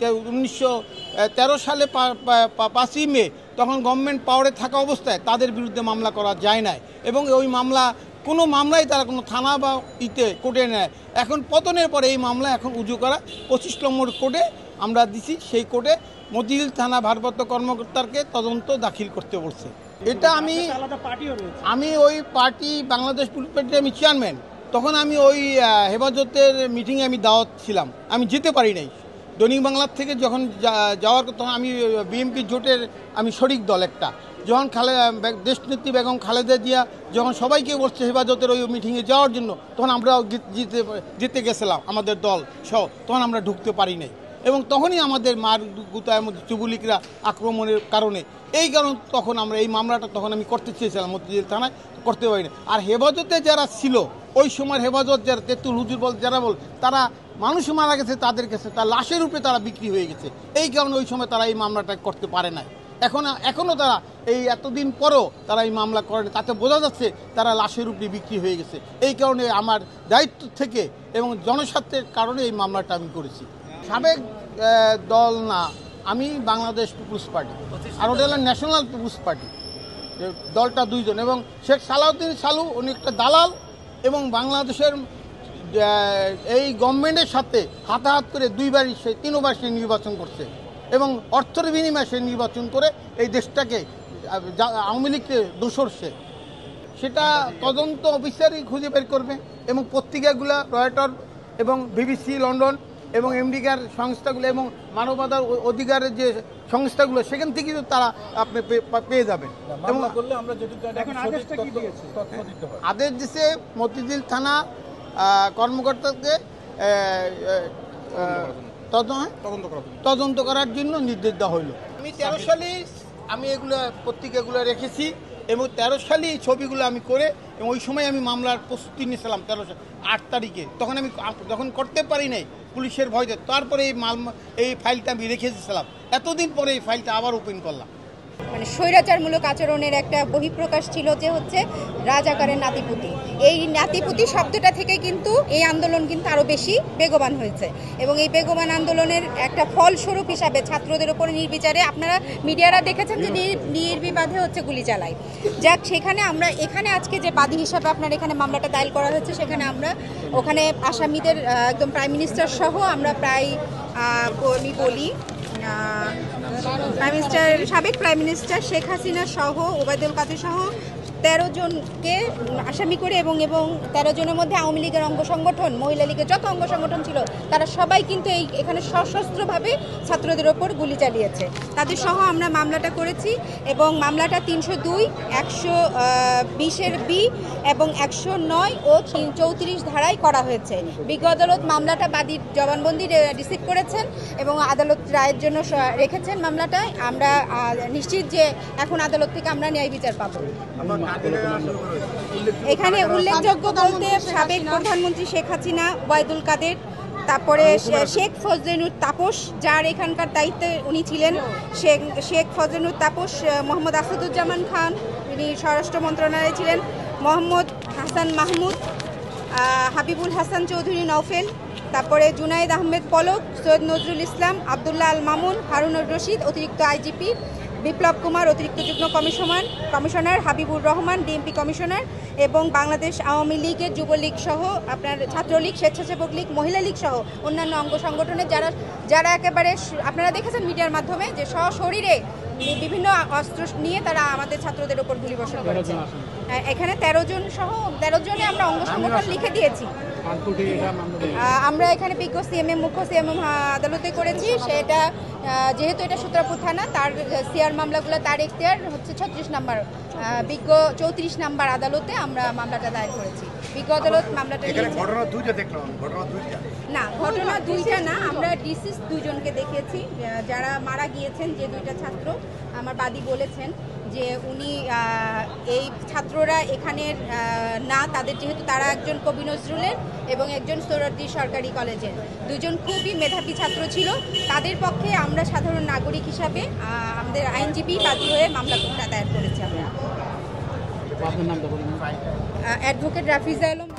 1913 সালে 5ই মে তখন গভর্নমেন্ট পাওয়ারে থাকা অবস্থায় তাদের বিরুদ্ধে মামলা করা যায় না, এবং ওই মামলা কোনো মামলাই তারা কোনো থানা বা কোর্টে নেয়। এখন পতনের পরে এই মামলা এখন উজু করা 25 নম্বর কোর্টে আমরা দিছি। সেই কোর্টে মতিঝিল থানা ভারপ্রাপ্ত কর্মকর্তাকে তদন্ত দাখিল করতে বলছে। এটা আমি ওই পার্টি বাংলাদেশ পুলিশ পার্টির আমি চেয়ারম্যান, তখন আমি ওই হেফাজতের মিটিংয়ে আমি দাওয়াত ছিলাম, আমি যেতে পারি নাই। দৈনিক বাংলার থেকে যখন যাওয়ার তখন আমি বিএনপি জোটের আমি শরিক দল একটা, যখন দেশনেত্রী বেগম খালেদা জিয়া যখন সবাইকে বলছে হেফাজতের ওই মিটিংয়ে যাওয়ার জন্য, তখন আমরাও যেতে গেছিলাম আমাদের দল সহ, তখন আমরা ঢুকতে পারি নাই। এবং তখনই আমাদের মার গুতায়ের মধ্যে যুবলীগরা আক্রমণের কারণে তখন আমরা এই মামলাটা তখন আমি করতে চেয়েছিলাম মতিঝিল থানায়, করতে পারিনি। আর হেফাজতে যারা ছিল ওই সময় হেফাজত যারা তেঁতুল হুজুর বল যারা তারা মানুষ মারা গেছে, তাদের কাছে তার লাশের রূপে তারা বিক্রি হয়ে গেছে। এই কারণে ওই সময় তারা এই মামলাটা করতে পারে নাই। এখনও তারা এই এতদিন পরও তারা এই মামলা করেন, তাতে বোঝা যাচ্ছে তারা লাশের রূপে বিক্রি হয়ে গেছে। এই কারণে আমার দায়িত্ব থেকে এবং জনস্বার্থের কারণে এই মামলাটা আমি করেছি। সাবেক দল না, আমি বাংলাদেশ পিপুলস পার্টি, আর ওটা হলো ন্যাশনাল পিপুলস পার্টি। দলটা দুইজন, এবং শেখ সালাউদ্দিন সালু উনি একটা দালাল, এবং বাংলাদেশের এই গভর্নমেন্টের সাথে হাতাহাত করে 3বার সে নির্বাচন করছে, এবং অর্থের বিনিময়ে সে নির্বাচন করে এই দেশটাকে আওয়ামী লীগকে দোষরছে। সেটা তদন্ত অফিসারই খুঁজে বের করবে, এবং পত্রিকাগুলো রয়টার এবং বিবিসি লন্ডন এবং আমেরিকার সংস্থাগুলো এবং মানবাধিকার অধিকারের যে সংস্থাগুলো, সেখান থেকেই তারা আপনি পেয়ে যাবেন। এবং আদেশ দিচ্ছে মতিঝিল থানা কর্মকর্তাকে তদন্ত করার জন্য নির্দেশ দেওয়া হইল। আমি 13 সালে আমি এগুলো পত্রিকাগুলো রেখেছি, এবং 13 সালে এই ছবিগুলো আমি করে, এবং ওই সময় আমি মামলার প্রস্তুতি নিয়েছিলাম 8 তারিখে। তখন আমি যখন করতে পারি নাই পুলিশের ভয়তে, তারপরে এই ফাইলটা আমি রেখে দিয়েছিলাম। এতদিন পরে এই ফাইলটা আবার ওপেন করলাম। মানে স্বৈরাচারমূলক আচরণের একটা বহিঃপ্রকাশ ছিল যে হচ্ছে রাজাকারের নাতিপুতি। এই নাতিপুতি শব্দটা থেকে কিন্তু এই আন্দোলন কিন্তু আরও বেশি বেগবান হয়েছে, এবং এই বেগবান আন্দোলনের একটা ফলস্বরূপ হিসাবে ছাত্রদের উপরে নির্বিচারে আপনারা মিডিয়ারা দেখেছেন যে নির্বিবাদে হচ্ছে গুলি চালায়। যাক, সেখানে আমরা এখানে আজকে যে বাদী হিসাবে আপনার এখানে মামলাটা দায়ের করা হয়েছে, সেখানে আমরা ওখানে আসামিদের একদম প্রাইম মিনিস্টার সহ আমরা প্রায় আমি বলি সাবেক প্রাইম মিনিস্টার শেখ হাসিনা সহ ওবায়দুল কাদের সহ 13 জনকে আসামি করে, এবং 13 জনের মধ্যে আওয়ামী লীগের অঙ্গ সংগঠন, মহিলা লীগের যত অঙ্গ সংগঠন ছিল তারা সবাই কিন্তু এখানে সশস্ত্রভাবে ছাত্রদের ওপর গুলি চালিয়েছে। তাদের সহ আমরা মামলাটা করেছি, এবং মামলাটা 302, 120-এর বি এবং 109 ও 34 ধারায় করা হয়েছে। বিজ্ঞ আদালত মামলাটা বাদীর জবানবন্দি রিসিভ করেছেন এবং আদালত রায়ের জন্য রেখেছেন মামলাটায়। আমরা নিশ্চিত যে এখন আদালত থেকে আমরা ন্যায় বিচার পাবো। এখানে উল্লেখযোগ্য বলতে সাবেক প্রধানমন্ত্রী শেখ হাসিনা, ওবায়দুল কাদের, তারপরে শেখ ফজলেনুর তাপস, যার এখানকার দায়িত্বে উনি ছিলেন, শেখ ফজলেনুর তাপস, মোহাম্মদ আসাদুজ্জামান খান, তিনি স্বরাষ্ট্র মন্ত্রণালয়ে ছিলেন, মোহাম্মদ হাসান মাহমুদ, হাবিবুল হাসান চৌধুরী নওফেল, তারপরে জুনায়েদ আহমেদ পলক, সৈয়দ নজরুল ইসলাম, আবদুল্লাহ আল মামুন, হারুনুর রশিদ অতিরিক্ত আইজিপি, বিপ্লব কুমার অতিরিক্ত যুগ্ম commissioner, Habibur Rahman DMP commissioner, এবং বাংলাদেশ আওয়ামী লীগের যুবলীগ সহ আপনার ছাত্রলীগ, স্বেচ্ছাসেবক লীগ, মহিলা লীগ সহ অন্যান্য অঙ্গ সংগঠনের যারা একেবারে আপনারা দেখেছেন মিডিয়ার মাধ্যমে যে সশরীরে বিভিন্ন অস্ত্র নিয়ে তারা আমাদের ছাত্রদের ওপর গুলিবর্ষণ করেছে। এখানে 13 জন সহ 13 জনে আমরা অঙ্গ সংগঠন লিখে দিয়েছি। আমরা এখানে বিজ্ঞ সিএমএম, মুখ্য সিএমএম আদালতে করেছি। সেটা যেহেতু এটা সূত্রাপুর থানা, তার সিআর মামলাগুলো তার এখতিয়ার হচ্ছে 36 নম্বর, বিজ্ঞ 34 নম্বর আদালতে আমরা মামলাটা দায়ের করেছি। বিজ্ঞ আদালত মামলাটা না, ঘটনা দুইটা না, আমরা ডিসিস 2 জনকে দেখিয়েছি যারা মারা গিয়েছেন, যে 2টা ছাত্র আমার বাদী বলেছেন যে উনি এই ছাত্ররা এখানের না, তাদের যেহেতু তারা একজন কবি নজরুলের এবং একজন সোহরাওয়ার্দী সরকারি কলেজের, 2 জন খুবই মেধাবী ছাত্র ছিল। তাদের পক্ষে আমরা সাধারণ নাগরিক হিসাবে আমাদের আইনজীবী বাদী হয়ে মামলাটা দায়ের করেছি। আমরা অ্যাডভোকেট রাফিজা আলম।